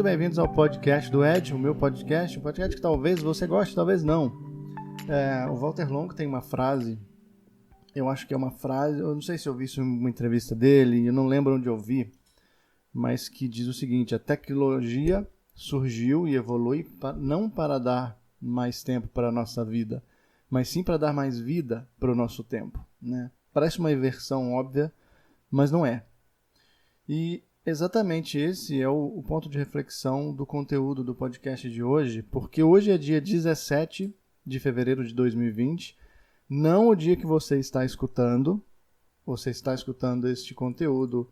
muito bem-vindos ao podcast do Ed, o meu podcast, um podcast que talvez você goste, talvez não. O Walter Longo tem uma frase, eu acho que é uma frase, eu não sei se eu vi isso em uma entrevista dele, eu não lembro onde eu vi, mas que diz o seguinte: a tecnologia surgiu e evolui não para dar mais tempo para a nossa vida, mas sim para dar mais vida para o nosso tempo, né? Parece uma inversão óbvia, mas não é. E exatamente esse é o ponto de reflexão do conteúdo do podcast de hoje, porque hoje é dia 17 de fevereiro de 2020, não o dia que você está escutando este conteúdo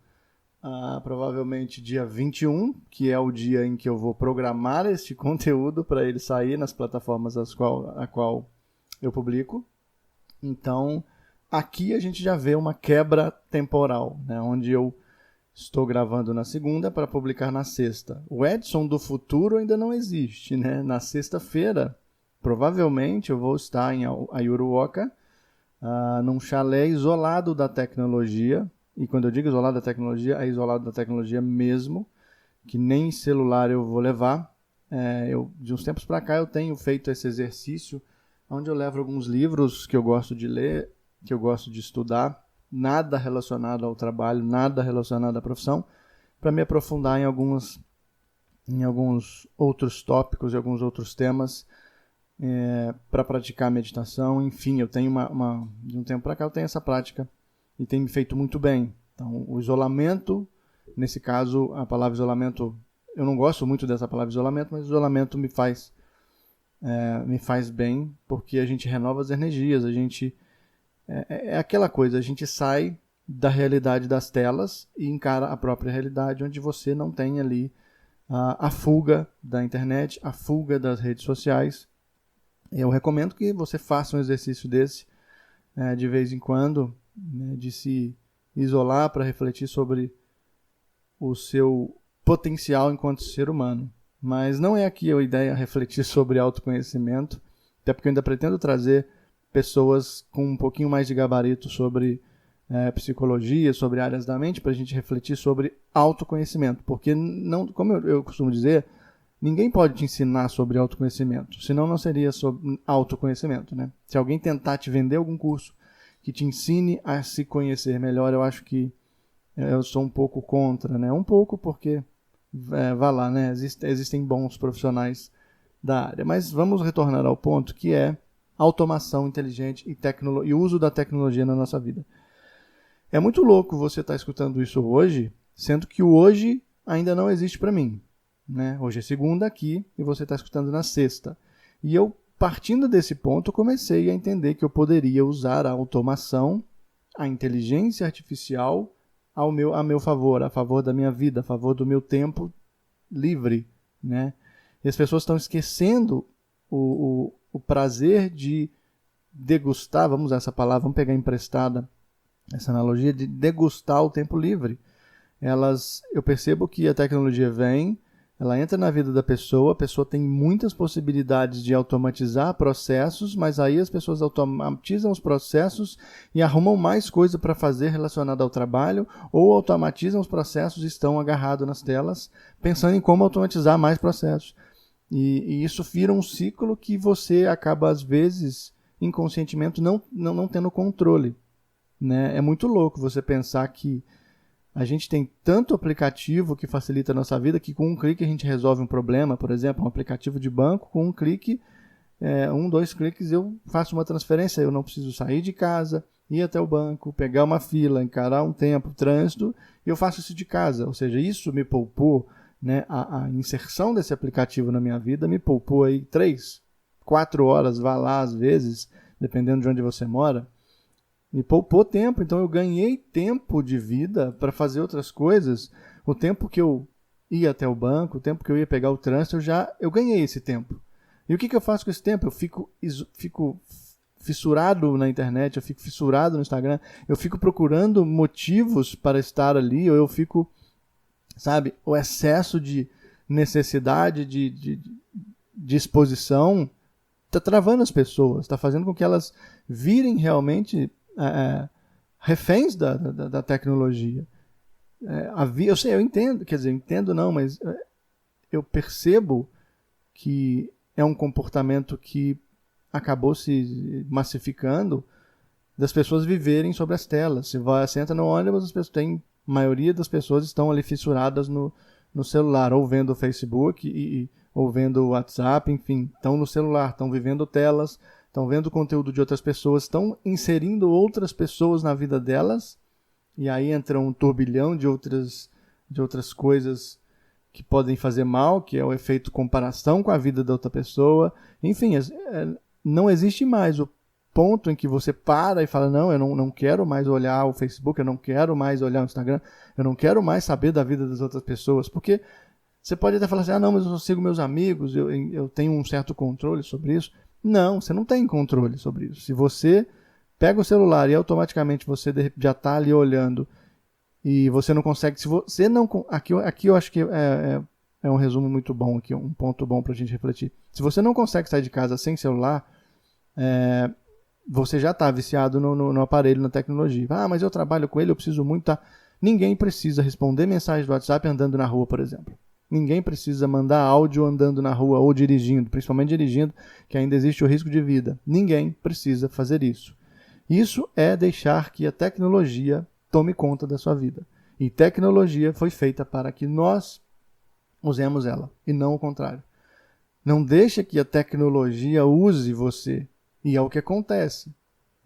provavelmente dia 21, que é o dia em que eu vou programar este conteúdo para ele sair nas plataformas a qual eu publico. Então, aqui a gente já vê uma quebra temporal, né, onde eu estou gravando na segunda para publicar na sexta. O Edson do futuro ainda não existe, né? Na sexta-feira, provavelmente eu vou estar em Ayuruoca, num chalé isolado da tecnologia. E quando eu digo isolado da tecnologia, é isolado da tecnologia mesmo, que nem celular eu vou levar. De uns tempos para cá eu tenho feito esse exercício, onde eu levo alguns livros que eu gosto de ler, que eu gosto de estudar, nada relacionado ao trabalho, nada relacionado à profissão, para me aprofundar em alguns outros tópicos e alguns outros temas, para praticar meditação. Enfim, eu tenho de um tempo para cá eu tenho essa prática e tem me feito muito bem. Então, o isolamento, nesse caso, a palavra isolamento, eu não gosto muito dessa palavra isolamento, mas isolamento me faz bem, porque a gente renova as energias, a gente é aquela coisa, a gente sai da realidade das telas e encara a própria realidade, onde você não tem ali a fuga da internet, a fuga das redes sociais. Eu recomendo que você faça um exercício desse de vez em quando, né, de se isolar para refletir sobre o seu potencial enquanto ser humano. Mas não é aqui a ideia refletir sobre autoconhecimento, até porque eu ainda pretendo trazer pessoas com um pouquinho mais de gabarito sobre psicologia, sobre áreas da mente, para a gente refletir sobre autoconhecimento. Porque, não, como eu costumo dizer, ninguém pode te ensinar sobre autoconhecimento, senão não seria sobre autoconhecimento, né? Se alguém tentar te vender algum curso que te ensine a se conhecer melhor, eu acho que eu sou um pouco contra, né? Um pouco porque, vá lá, né? Existem bons profissionais da área. Mas vamos retornar ao ponto que é automação inteligente e o uso da tecnologia na nossa vida. É muito louco você estar escutando isso hoje, sendo que o hoje ainda não existe para mim, né? Hoje é segunda aqui e você está escutando na sexta. E eu, partindo desse ponto, comecei a entender que eu poderia usar a automação, a inteligência artificial a meu favor, a favor da minha vida, a favor do meu tempo livre, né? E as pessoas estão esquecendo o prazer de degustar, vamos usar essa palavra, vamos pegar emprestada essa analogia, de degustar o tempo livre. Eu percebo que a tecnologia vem, ela entra na vida da pessoa, a pessoa tem muitas possibilidades de automatizar processos, mas aí as pessoas automatizam os processos e arrumam mais coisa para fazer relacionada ao trabalho, ou automatizam os processos e estão agarrados nas telas, pensando em como automatizar mais processos. E isso vira um ciclo que você acaba, às vezes, inconscientemente, não tendo controle, né? É muito louco você pensar que a gente tem tanto aplicativo que facilita a nossa vida que com um clique a gente resolve um problema. Por exemplo, um aplicativo de banco, com um clique, dois cliques eu faço uma transferência. Eu não preciso sair de casa, ir até o banco, pegar uma fila, encarar um tempo, trânsito, e eu faço isso de casa. Ou seja, isso me poupou, né? A inserção desse aplicativo na minha vida me poupou aí 3, 4 horas, vá lá às vezes, dependendo de onde você mora, me poupou tempo. Então eu ganhei tempo de vida para fazer outras coisas. O tempo que eu ia até o banco, o tempo que eu ia pegar o trânsito, eu ganhei esse tempo. E o que eu faço com esse tempo? Eu fico fissurado na internet, eu fico fissurado no Instagram, eu fico procurando motivos para estar ali, ou eu fico, sabe, o excesso de necessidade, de exposição, está travando as pessoas, está fazendo com que elas virem realmente reféns da tecnologia. Eu entendo, quer dizer, entendo não, mas eu percebo que é um comportamento que acabou se massificando das pessoas viverem sobre as telas. Você entra no ônibus, a maioria das pessoas estão ali fissuradas no celular, ou vendo o Facebook, ou vendo o WhatsApp, enfim, estão no celular, estão vivendo telas, estão vendo conteúdo de outras pessoas, estão inserindo outras pessoas na vida delas, e aí entra um turbilhão de outras coisas que podem fazer mal, que é o efeito comparação com a vida da outra pessoa. Enfim, não existe mais o ponto em que você para e fala, não, eu não quero mais olhar o Facebook, eu não quero mais olhar o Instagram, eu não quero mais saber da vida das outras pessoas, porque você pode até falar assim, não, mas eu só sigo meus amigos, eu tenho um certo controle sobre isso. Não, você não tem controle sobre isso. Se você pega o celular e automaticamente você já está ali olhando e você não consegue, se você não, aqui eu acho que é um resumo muito bom aqui, um ponto bom para a gente refletir. Se você não consegue sair de casa sem celular, você já está viciado no aparelho, na tecnologia. Mas eu trabalho com ele, eu preciso muito, tá? Ninguém precisa responder mensagem do WhatsApp andando na rua, por exemplo. Ninguém precisa mandar áudio andando na rua ou dirigindo, principalmente dirigindo, que ainda existe o risco de vida. Ninguém precisa fazer isso. Isso é deixar que a tecnologia tome conta da sua vida. E tecnologia foi feita para que nós usemos ela, e não o contrário. Não deixa que a tecnologia use você. E é o que acontece.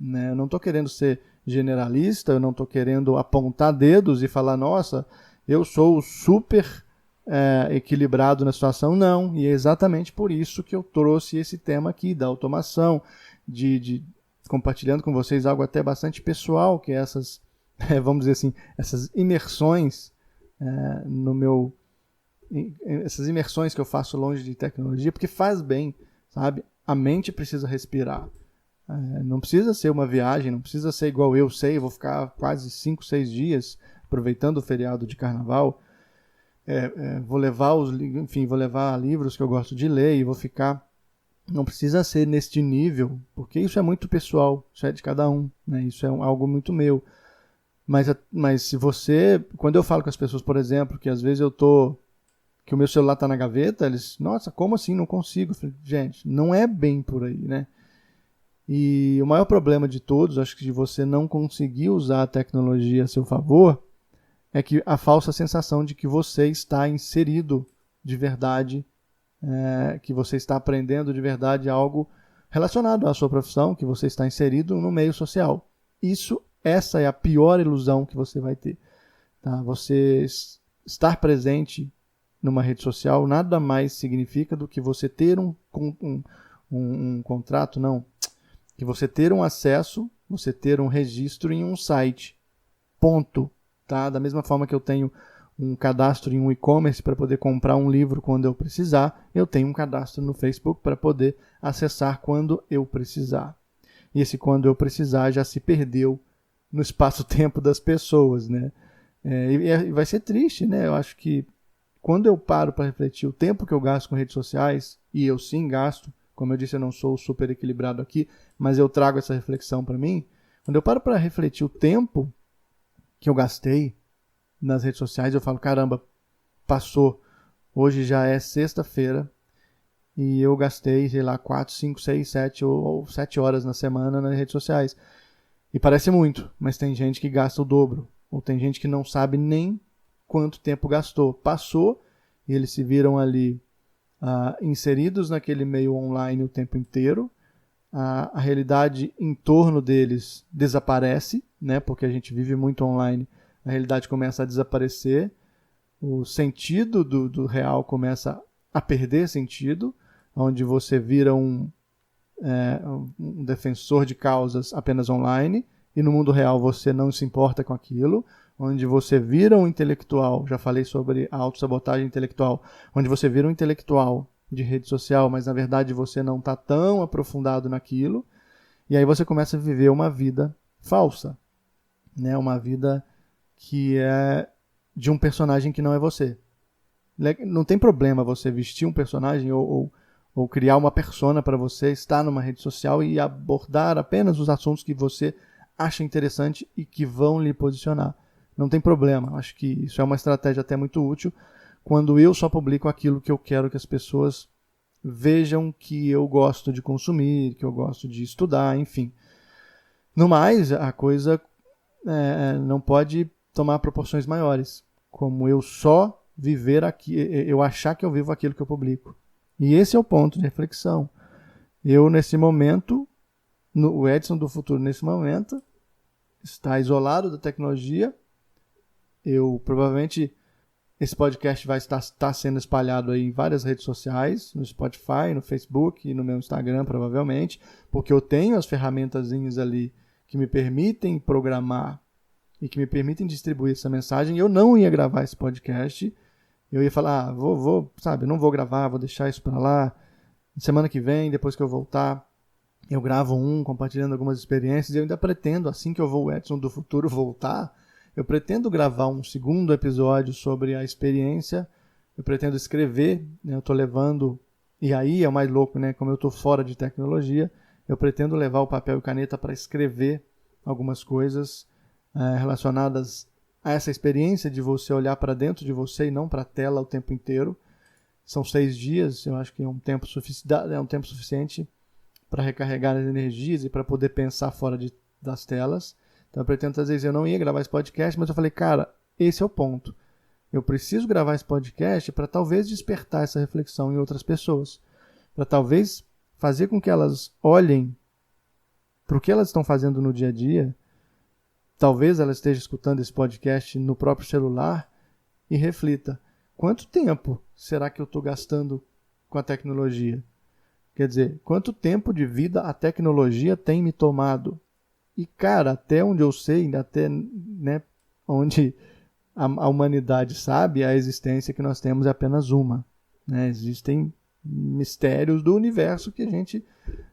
Né? Eu não estou querendo ser generalista, eu não estou querendo apontar dedos e falar, nossa, eu sou super equilibrado na situação. Não, e é exatamente por isso que eu trouxe esse tema aqui, da automação, de compartilhando com vocês algo até bastante pessoal, que é essas, vamos dizer assim, essas imersões essas imersões que eu faço longe de tecnologia, porque faz bem, sabe? A mente precisa respirar. Não precisa ser uma viagem, não precisa ser igual eu vou ficar quase 5, 6 dias aproveitando o feriado de carnaval. Vou levar livros que eu gosto de ler e vou ficar. Não precisa ser neste nível, porque isso é muito pessoal, isso é de cada um, né? Isso é algo muito meu. Mas se você, quando eu falo com as pessoas, por exemplo, que às vezes que o meu celular está na gaveta, eles, nossa, como assim? Não consigo. Eu falei, gente, não é bem por aí, né? E o maior problema de todos, acho que de você não conseguir usar a tecnologia a seu favor, é que a falsa sensação de que você está inserido de verdade, que você está aprendendo de verdade algo relacionado à sua profissão, que você está inserido no meio social. Essa é a pior ilusão que você vai ter. Tá? Você estar presente numa rede social nada mais significa do que você ter um contrato, não. Que você ter um acesso, você ter um registro em um site. Ponto. Tá? Da mesma forma que eu tenho um cadastro em um e-commerce para poder comprar um livro quando eu precisar, eu tenho um cadastro no Facebook para poder acessar quando eu precisar. E esse quando eu precisar já se perdeu no espaço-tempo das pessoas, né? E vai ser triste, né? Eu acho que quando eu paro para refletir o tempo que eu gasto com redes sociais, e eu sim gasto, como eu disse, eu não sou super equilibrado aqui, mas eu trago essa reflexão para mim. Quando eu paro para refletir o tempo que eu gastei nas redes sociais, eu falo, caramba, passou. Hoje já é sexta-feira e eu gastei, sei lá, 4, 5, 6, 7 ou 7 horas na semana nas redes sociais. E parece muito, mas tem gente que gasta o dobro. Ou tem gente que não sabe nem quanto tempo gastou. Passou e eles se viram ali inseridos naquele meio online o tempo inteiro. A realidade em torno deles desaparece, né? Porque a gente vive muito online. A realidade começa a desaparecer. O sentido do real começa a perder sentido, onde você vira um defensor de causas apenas online, e no mundo real você não se importa com aquilo, onde você vira um intelectual, já falei sobre a autossabotagem intelectual, onde você vira um intelectual de rede social, mas na verdade você não está tão aprofundado naquilo, e aí você começa a viver uma vida falsa, né? Uma vida que é de um personagem que não é você. Não tem problema você vestir um personagem ou criar uma persona para você estar numa rede social e abordar apenas os assuntos que você acha interessante e que vão lhe posicionar. Não tem problema. Acho que isso é uma estratégia até muito útil quando eu só publico aquilo que eu quero que as pessoas vejam que eu gosto de consumir, que eu gosto de estudar, enfim. No mais, a coisa não pode tomar proporções maiores, como eu só viver aqui, eu achar que eu vivo aquilo que eu publico. E esse é o ponto de reflexão. Eu, nesse momento, o Edson do futuro, nesse momento, está isolado da tecnologia. Eu provavelmente esse podcast vai estar sendo espalhado aí em várias redes sociais, no Spotify, no Facebook e no meu Instagram, provavelmente, porque eu tenho as ferramentazinhas ali que me permitem programar e que me permitem distribuir essa mensagem. Eu não ia gravar esse podcast, eu ia falar, não vou gravar, vou deixar isso para lá. Semana que vem, depois que eu voltar, eu gravo compartilhando algumas experiências. E eu ainda pretendo, assim que eu vou, o Edson do futuro, voltar, eu pretendo gravar um segundo episódio sobre a experiência. Eu pretendo escrever, né? Eu estou levando, e aí é o mais louco, né? Como eu estou fora de tecnologia, eu pretendo levar o papel e caneta para escrever algumas coisas relacionadas a essa experiência de você olhar para dentro de você e não para a tela o tempo inteiro. São 6 dias, eu acho que é um tempo suficiente para recarregar as energias e para poder pensar fora das telas. Então eu pretendo, às vezes, eu não ia gravar esse podcast, mas eu falei, cara, esse é o ponto. Eu preciso gravar esse podcast para talvez despertar essa reflexão em outras pessoas. Para talvez fazer com que elas olhem para o que elas estão fazendo no dia a dia. Talvez ela esteja escutando esse podcast no próprio celular e reflita. Quanto tempo será que eu estou gastando com a tecnologia? Quer dizer, quanto tempo de vida a tecnologia tem me tomado? E, cara, até onde eu sei, até onde a humanidade sabe, a existência que nós temos é apenas uma. Né? Existem mistérios do universo que a gente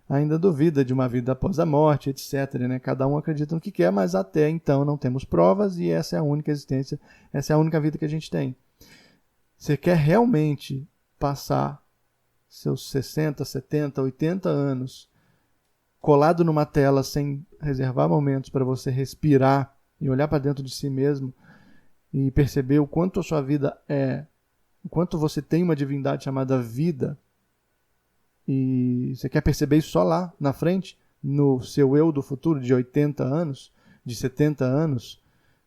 ainda duvida de uma vida após a morte, etc. Né? Cada um acredita no que quer, mas até então não temos provas e essa é a única existência, essa é a única vida que a gente tem. Você quer realmente passar seus 60, 70, 80 anos colado numa tela sem reservar momentos para você respirar e olhar para dentro de si mesmo e perceber o quanto a sua vida o quanto você tem uma divindade chamada vida, e você quer perceber isso só lá na frente, no seu eu do futuro de 80 anos, de 70 anos?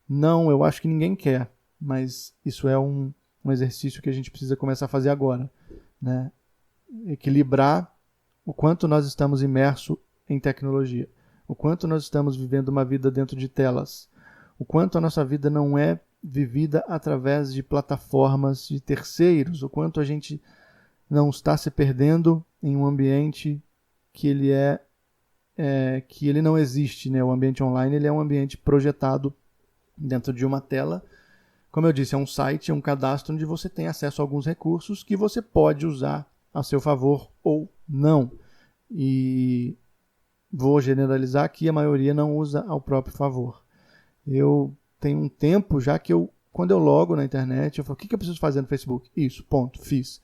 Não, eu acho que ninguém quer, mas isso é um exercício que a gente precisa começar a fazer agora, né? Equilibrar o quanto nós estamos imersos em tecnologia, o quanto nós estamos vivendo uma vida dentro de telas, o quanto a nossa vida não é vivida através de plataformas de terceiros, o quanto a gente não está se perdendo em um ambiente que ele não existe, né? O ambiente online, ele é um ambiente projetado dentro de uma tela. Como eu disse, é um site, é um cadastro onde você tem acesso a alguns recursos que você pode usar a seu favor ou não. E vou generalizar que a maioria não usa ao próprio favor. Eu tenho um tempo já que quando eu logo na internet, eu falo, o que eu preciso fazer no Facebook? Isso, ponto, fiz.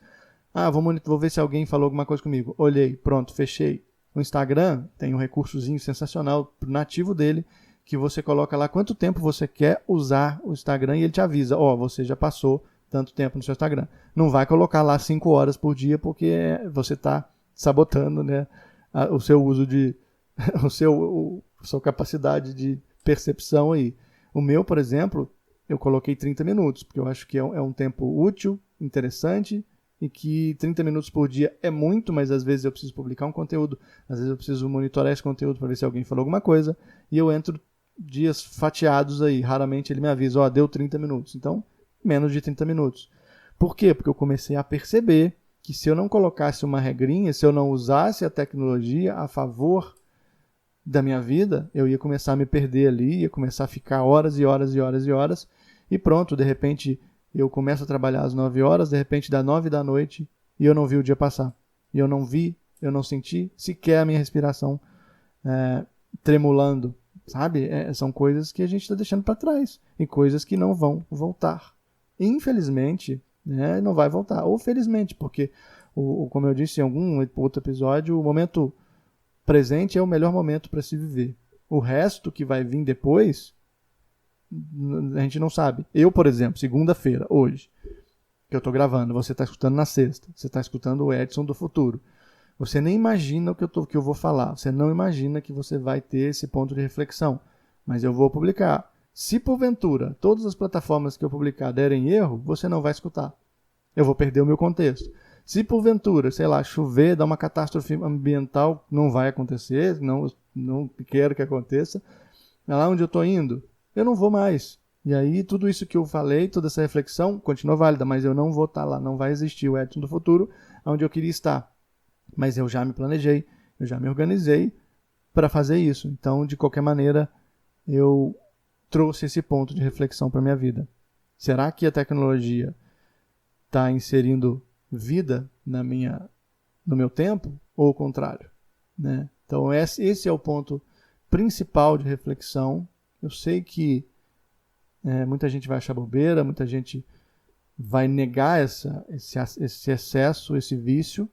Vou ver se alguém falou alguma coisa comigo. Olhei, pronto, fechei. O Instagram tem um recursozinho sensacional nativo dele, que você coloca lá quanto tempo você quer usar o Instagram e ele te avisa, você já passou tanto tempo no seu Instagram. Não vai colocar lá 5 horas por dia, porque você está sabotando, né, o seu uso a sua capacidade de percepção aí. O meu, por exemplo, eu coloquei 30 minutos, porque eu acho que é um tempo útil, interessante, e que 30 minutos por dia é muito, mas às vezes eu preciso publicar um conteúdo, às vezes eu preciso monitorar esse conteúdo para ver se alguém falou alguma coisa, e eu entro dias fatiados aí, raramente ele me avisa, deu 30 minutos, então menos de 30 minutos. Por quê? Porque eu comecei a perceber que se eu não colocasse uma regrinha, se eu não usasse a tecnologia a favor da minha vida, eu ia começar a me perder ali, ia começar a ficar horas e horas e horas e horas, e pronto, de repente eu começo a trabalhar às 9 horas, de repente dá 9 da noite e eu não vi o dia passar. E eu não senti sequer a minha respiração tremulando, sabe? São coisas que a gente está deixando para trás e coisas que não vão voltar. Infelizmente, né, não vai voltar. Ou felizmente, porque, como eu disse em algum outro episódio, o momento presente é o melhor momento para se viver. O resto que vai vir depois, a gente não sabe. Eu, por exemplo, segunda-feira, hoje, que eu estou gravando, você está escutando na sexta, você está escutando o Edson do futuro. Você nem imagina o que eu vou falar, você não imagina que você vai ter esse ponto de reflexão, mas eu vou publicar. Se porventura todas as plataformas que eu publicar derem erro, você não vai escutar. Eu vou perder o meu contexto. Se porventura, sei lá, chover, dar uma catástrofe ambiental, não vai acontecer, não quero que aconteça, lá onde eu estou indo, eu não vou mais. E aí tudo isso que eu falei, toda essa reflexão, continua válida, mas eu não vou estar lá, não vai existir o Edson do futuro onde eu queria estar. Mas eu já me planejei, eu já me organizei para fazer isso. Então, de qualquer maneira, eu trouxe esse ponto de reflexão para a minha vida. Será que a tecnologia está inserindo vida no meu tempo ou o contrário? Né? Então, esse é o ponto principal de reflexão. Eu sei que muita gente vai achar bobeira, muita gente vai negar esse excesso, esse vício,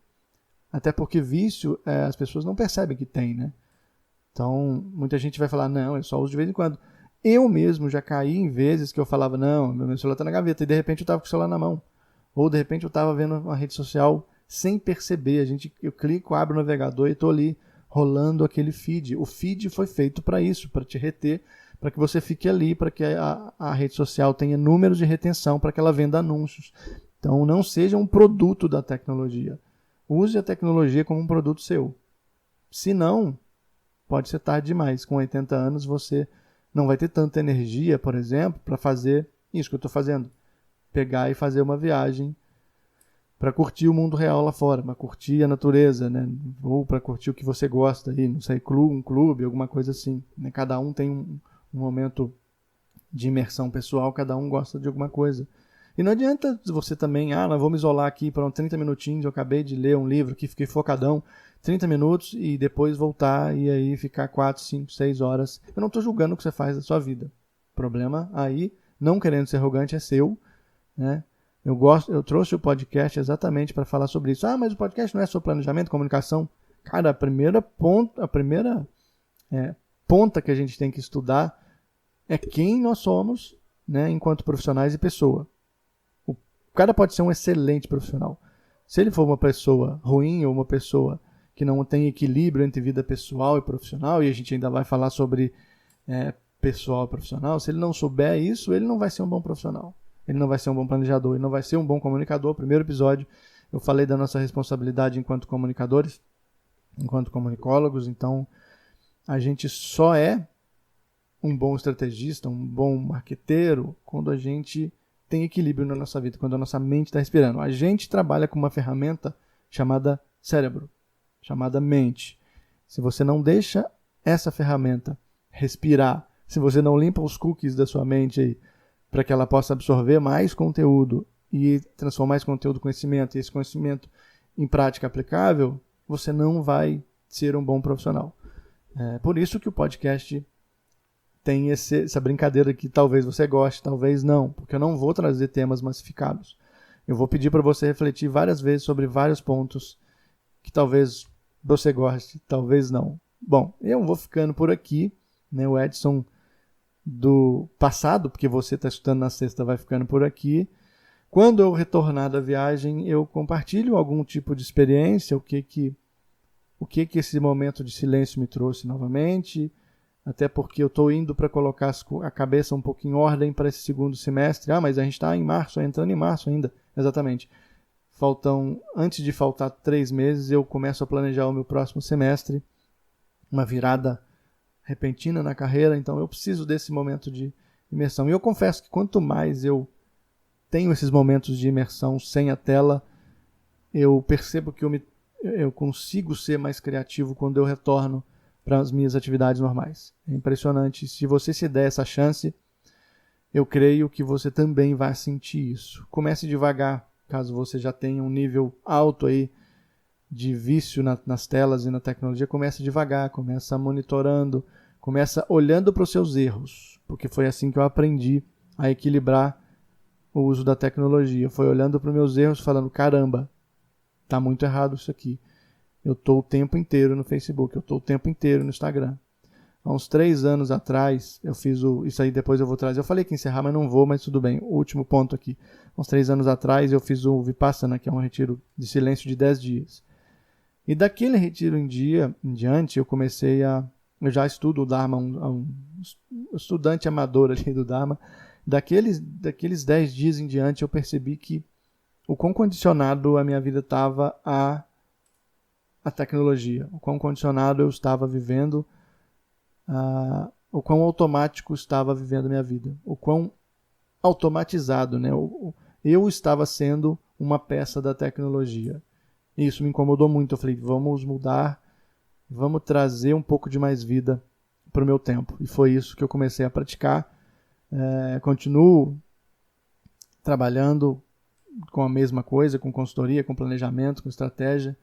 até porque vício as pessoas não percebem que tem, né? Então, muita gente vai falar, não, eu só uso de vez em quando. Eu mesmo já caí em vezes que eu falava, não, meu celular está na gaveta, e de repente eu estava com o celular na mão. Ou de repente eu estava vendo uma rede social sem perceber. Eu clico, abro o navegador e estou ali rolando aquele feed. O feed foi feito para isso, para te reter, para que você fique ali, para que a rede social tenha números de retenção, para que ela venda anúncios. Então não seja um produto da tecnologia. Use a tecnologia como um produto seu. Se não, pode ser tarde demais. Com 80 anos você não vai ter tanta energia, por exemplo, para fazer isso que eu estou fazendo. Pegar e fazer uma viagem para curtir o mundo real lá fora, para curtir a natureza, né? Ou para curtir o que você gosta, aí, não sei, um clube, alguma coisa assim. Né? Cada um tem um momento de imersão pessoal, cada um gosta de alguma coisa. E não adianta você também, nós vamos isolar aqui por 30 minutinhos, eu acabei de ler um livro aqui, fiquei focadão, 30 minutos e depois voltar e aí ficar 4, 5, 6 horas. Eu não estou julgando o que você faz da sua vida. O problema aí, não querendo ser arrogante, é seu, né? Eu trouxe o podcast exatamente para falar sobre isso. Mas o podcast não é sobre planejamento, comunicação. Cara, a primeira ponta que a gente tem que estudar é quem nós somos, né, enquanto profissionais e pessoa. O cara pode ser um excelente profissional. Se ele for uma pessoa ruim ou uma pessoa que não tem equilíbrio entre vida pessoal e profissional, e a gente ainda vai falar sobre pessoal e profissional, se ele não souber isso, ele não vai ser um bom profissional. Ele não vai ser um bom planejador, ele não vai ser um bom comunicador. No primeiro episódio eu falei da nossa responsabilidade enquanto comunicadores, enquanto comunicólogos. Então a gente só é um bom estrategista, um bom marqueteiro quando a gente tem equilíbrio na nossa vida, quando a nossa mente está respirando. A gente trabalha com uma ferramenta chamada cérebro, chamada mente. Se você não deixa essa ferramenta respirar, se você não limpa os cookies da sua mente aí, para que ela possa absorver mais conteúdo e transformar esse conteúdo em conhecimento, e esse conhecimento em prática aplicável, você não vai ser um bom profissional. Por isso que o podcast tem essa brincadeira que talvez você goste, talvez não, porque eu não vou trazer temas massificados. Eu vou pedir para você refletir várias vezes sobre vários pontos que talvez você goste, talvez não. Bom, eu vou ficando por aqui, né? O Edson do passado, porque você está escutando na sexta, vai ficando por aqui. Quando eu retornar da viagem, eu compartilho algum tipo de experiência, o que esse momento de silêncio me trouxe novamente, até porque eu estou indo para colocar a cabeça um pouco em ordem para esse segundo semestre. Mas a gente está em março, entrando em março ainda, exatamente. Antes de faltar 3 meses, eu começo a planejar o meu próximo semestre, uma virada repentina na carreira, então eu preciso desse momento de imersão. E eu confesso que quanto mais eu tenho esses momentos de imersão sem a tela, eu percebo que eu consigo ser mais criativo quando eu retorno para as minhas atividades normais. É impressionante. Se você se der essa chance, eu creio que você também vai sentir isso. Comece devagar, caso você já tenha um nível alto aí de vício nas telas e na tecnologia. Comece devagar, começa monitorando, começa olhando para os seus erros, porque foi assim que eu aprendi a equilibrar o uso da tecnologia. Foi olhando para os meus erros, falando, caramba, tá muito errado isso aqui. Eu estou o tempo inteiro no Facebook, eu estou o tempo inteiro no Instagram. Há uns 3 anos atrás, eu fiz isso aí depois eu vou trazer. Eu falei que ia encerrar, mas não vou, mas tudo bem. O último ponto aqui. Há uns 3 anos atrás, eu fiz o Vipassana, que é um retiro de silêncio de 10 dias. E daquele retiro em diante, eu comecei eu já estudo o Dharma, um estudante amador ali do Dharma. Daqueles 10 dias em diante, eu percebi que o quão condicionado a minha vida estava a tecnologia, o quão condicionado eu estava vivendo, o quão automático estava vivendo a minha vida, o quão automatizado, né? Eu estava sendo uma peça da tecnologia. E isso me incomodou muito. Eu falei, vamos mudar, vamos trazer um pouco de mais vida para o meu tempo. E foi isso que eu comecei a praticar. Continuo trabalhando com a mesma coisa, com consultoria, com planejamento, com estratégia.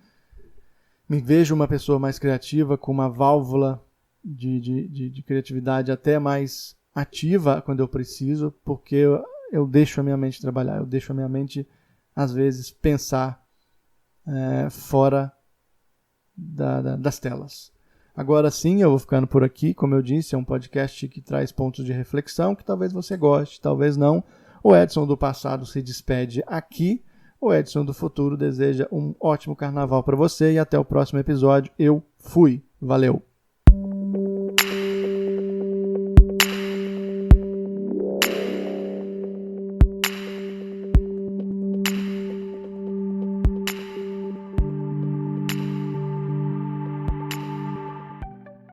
Me vejo uma pessoa mais criativa, com uma válvula de criatividade até mais ativa quando eu preciso, porque eu deixo a minha mente trabalhar, eu deixo a minha mente, às vezes, pensar fora das telas. Agora sim, eu vou ficando por aqui. Como eu disse, é um podcast que traz pontos de reflexão que talvez você goste, talvez não. O Edson do passado se despede aqui. O Edson do futuro deseja um ótimo carnaval para você e até o próximo episódio. Eu fui. Valeu!